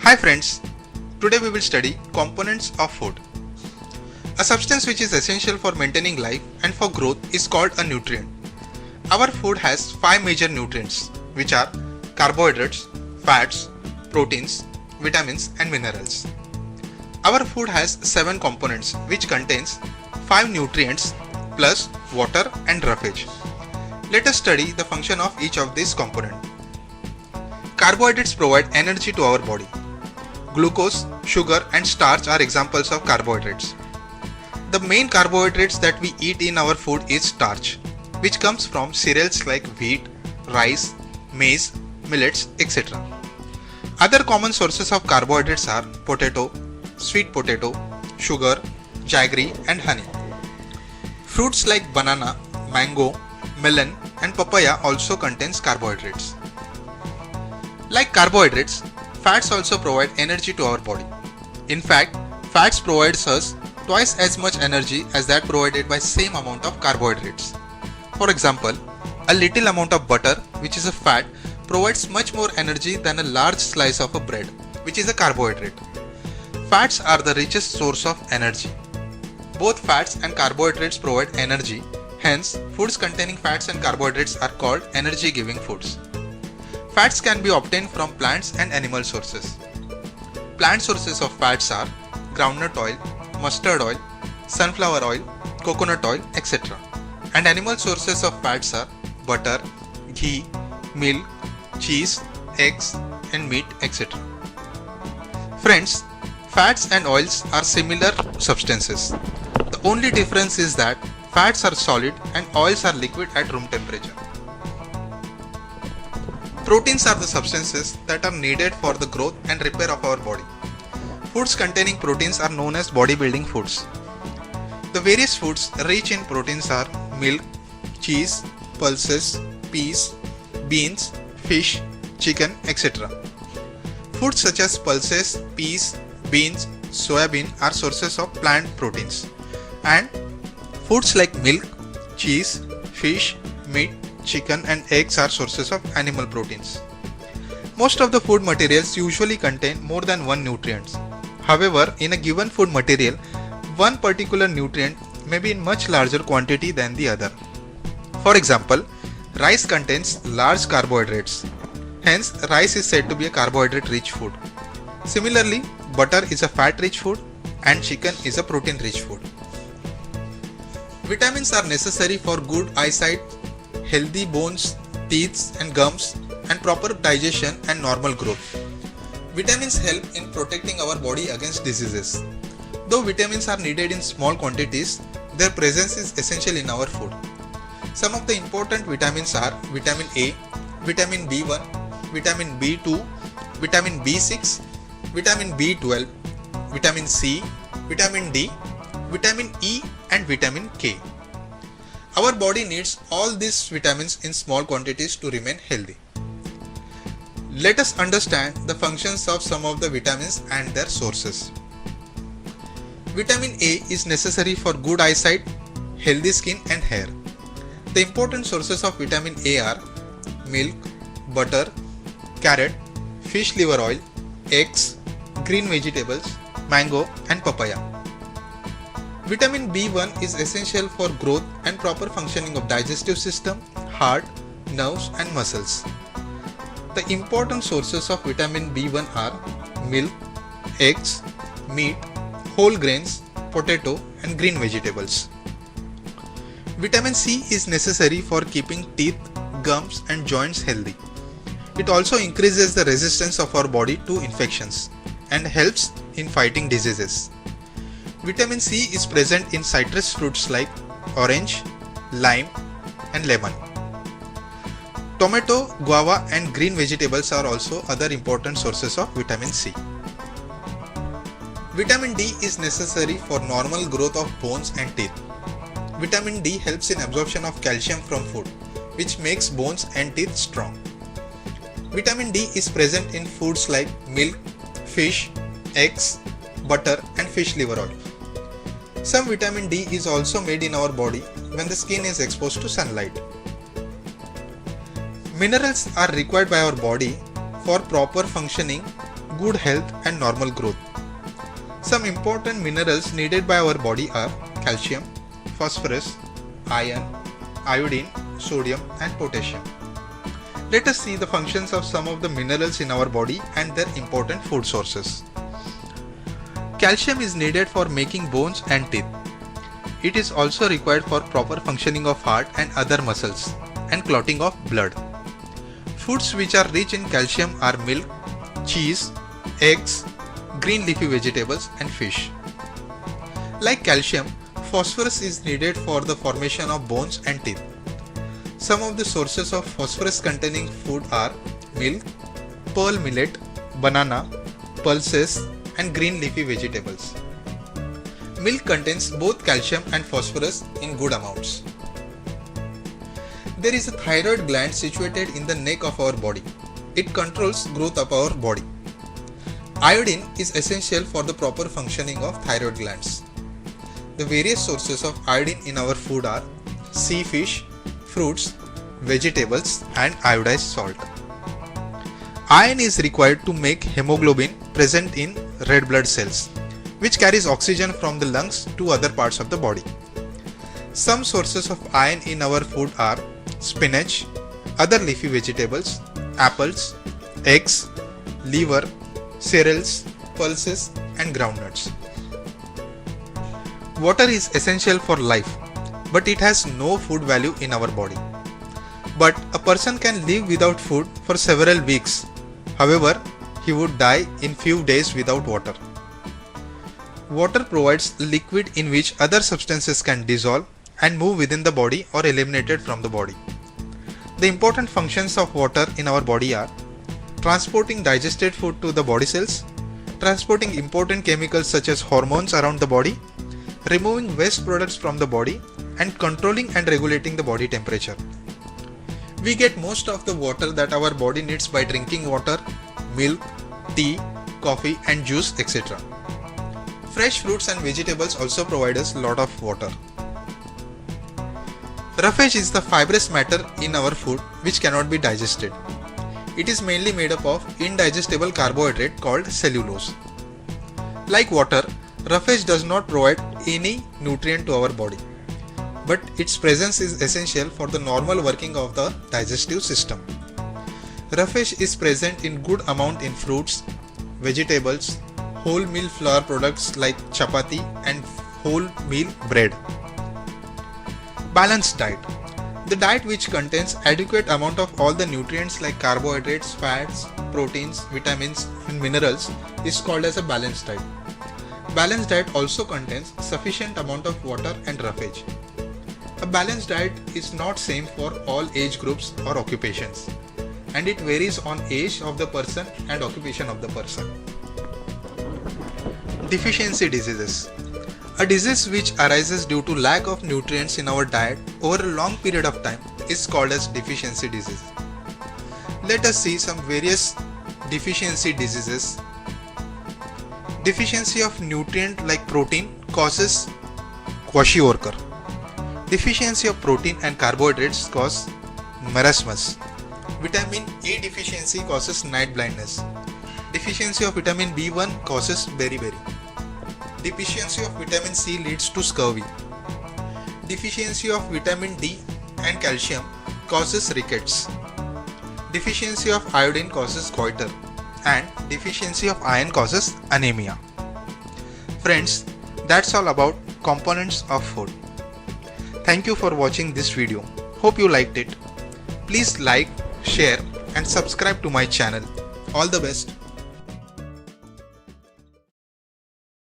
Hi friends, today we will study components of food. A substance which is essential for maintaining life and for growth is called a nutrient. Our food has 5 major nutrients which are carbohydrates, fats, proteins, vitamins and minerals. Our food has 7 components which contains 5 nutrients plus water and roughage. Let us study the function of each of these components. Carbohydrates provide energy to our body. Glucose, sugar and starch are examples of carbohydrates. The main carbohydrates that we eat in our food is starch, which comes from cereals like wheat, rice, maize, millets, etc. Other common sources of carbohydrates are potato, sweet potato, sugar, jaggery and honey. Fruits like banana, mango, melon and papaya also contains carbohydrates. Like carbohydrates, fats also provide energy to our body. In fact, fats provides us twice as much energy as that provided by same amount of carbohydrates. For example, a little amount of butter, which is a fat, provides much more energy than a large slice of a bread, which is a carbohydrate. Fats are the richest source of energy. Both fats and carbohydrates provide energy, hence foods containing fats and carbohydrates are called energy-giving foods. Fats can be obtained from plants and animal sources. Plant sources of fats are groundnut oil, mustard oil, sunflower oil, coconut oil, etc. And animal sources of fats are butter, ghee, milk, cheese, eggs and meat, etc. Friends, fats and oils are similar substances. The only difference is that fats are solid and oils are liquid at room temperature. Proteins are the substances that are needed for the growth and repair of our body. Foods containing proteins are known as bodybuilding foods. The various foods rich in proteins are milk, cheese, pulses, peas, beans, fish, chicken, etc. Foods such as pulses, peas, beans, soybean are sources of plant proteins. And foods like milk, cheese, fish, meat, chicken and eggs are sources of animal proteins. Most of the food materials usually contain more than one nutrient. However, in a given food material, one particular nutrient may be in much larger quantity than the other. For example, rice contains large carbohydrates. Hence, rice is said to be a carbohydrate-rich food. Similarly, butter is a fat-rich food and chicken is a protein-rich food. Vitamins are necessary for good eyesight, healthy bones, teeth and gums, and proper digestion and normal growth. Vitamins help in protecting our body against diseases. Though vitamins are needed in small quantities, their presence is essential in our food. Some of the important vitamins are vitamin A, vitamin B1, vitamin B2, vitamin B6, vitamin B12, vitamin C, vitamin D, vitamin E and vitamin K. Our body needs all these vitamins in small quantities to remain healthy. Let us understand the functions of some of the vitamins and their sources. Vitamin A is necessary for good eyesight, healthy skin and hair. The important sources of vitamin A are milk, butter, carrot, fish liver oil, eggs, green vegetables, mango and papaya. Vitamin B1 is essential for growth and proper functioning of digestive system, heart, nerves and muscles. The important sources of vitamin B1 are milk, eggs, meat, whole grains, potato and green vegetables. Vitamin C is necessary for keeping teeth, gums and joints healthy. It also increases the resistance of our body to infections and helps in fighting diseases. Vitamin C is present in citrus fruits like orange, lime and lemon. Tomato, guava and green vegetables are also other important sources of vitamin C. Vitamin D is necessary for normal growth of bones and teeth. Vitamin D helps in absorption of calcium from food, which makes bones and teeth strong. Vitamin D is present in foods like milk, fish, eggs, butter and fish liver oil. Some vitamin D is also made in our body when the skin is exposed to sunlight. Minerals are required by our body for proper functioning good health and normal growth. Some important minerals needed by our body are calcium, phosphorus, iron, iodine, sodium and potassium. Let us see the functions of some of the minerals in our body and their important food sources. Calcium is needed for making bones and teeth. It is also required for proper functioning of heart and other muscles and clotting of blood. Foods which are rich in calcium are milk, cheese, eggs, green leafy vegetables and fish. Like calcium, phosphorus is needed for the formation of bones and teeth. Some of the sources of phosphorus containing food are milk, pearl millet, banana, pulses and green leafy vegetables. Milk contains both calcium and phosphorus in good amounts. There is a thyroid gland situated in the neck of our body. It controls growth of our body. Iodine is essential for the proper functioning of thyroid glands. The various sources of iodine in our food are sea fish, fruits, vegetables and iodized salt. Iron is required to make hemoglobin present in red blood cells, which carries oxygen from the lungs to other parts of the body. Some sources of iron in our food are spinach, other leafy vegetables, apples, eggs, liver, cereals, pulses and groundnuts. Water is essential for life, but it has no food value in our body. But a person can live without food for several weeks. However, he would die in few days without water. Water provides liquid in which other substances can dissolve and move within the body or eliminated from the body. The important functions of water in our body are transporting digested food to the body cells, transporting important chemicals such as hormones around the body, removing waste products from the body, and controlling and regulating the body temperature. We get most of the water that our body needs by drinking water, milk, tea, coffee and juice, etc. Fresh fruits and vegetables also provide us a lot of water. Roughage is the fibrous matter in our food which cannot be digested. It is mainly made up of indigestible carbohydrate called cellulose. Like water, roughage does not provide any nutrient to our body, but its presence is essential for the normal working of the digestive system. Roughage is present in good amount in fruits, vegetables, whole meal flour products like chapati and whole meal bread. Balanced diet. The diet which contains adequate amount of all the nutrients like carbohydrates, fats, proteins, vitamins and minerals is called as a balanced diet. Balanced diet also contains sufficient amount of water and roughage. A balanced diet is not same for all age groups or occupations, and it varies on age of the person and occupation of the person. Deficiency diseases. A disease which arises due to lack of nutrients in our diet over a long period of time is called as deficiency disease. Let us see some various deficiency diseases. Deficiency of nutrient like protein causes kwashiorkor. Deficiency of protein and carbohydrates cause marasmus. Vitamin A deficiency causes night blindness. Deficiency of vitamin B1 causes beriberi. Deficiency of vitamin C leads to scurvy. Deficiency of vitamin D and calcium causes rickets. Deficiency of iodine causes goiter, and deficiency of iron causes anemia. Friends, that's all about components of food. Thank you for watching this video. Hope you liked it. Please like, share and subscribe to my channel. All the best.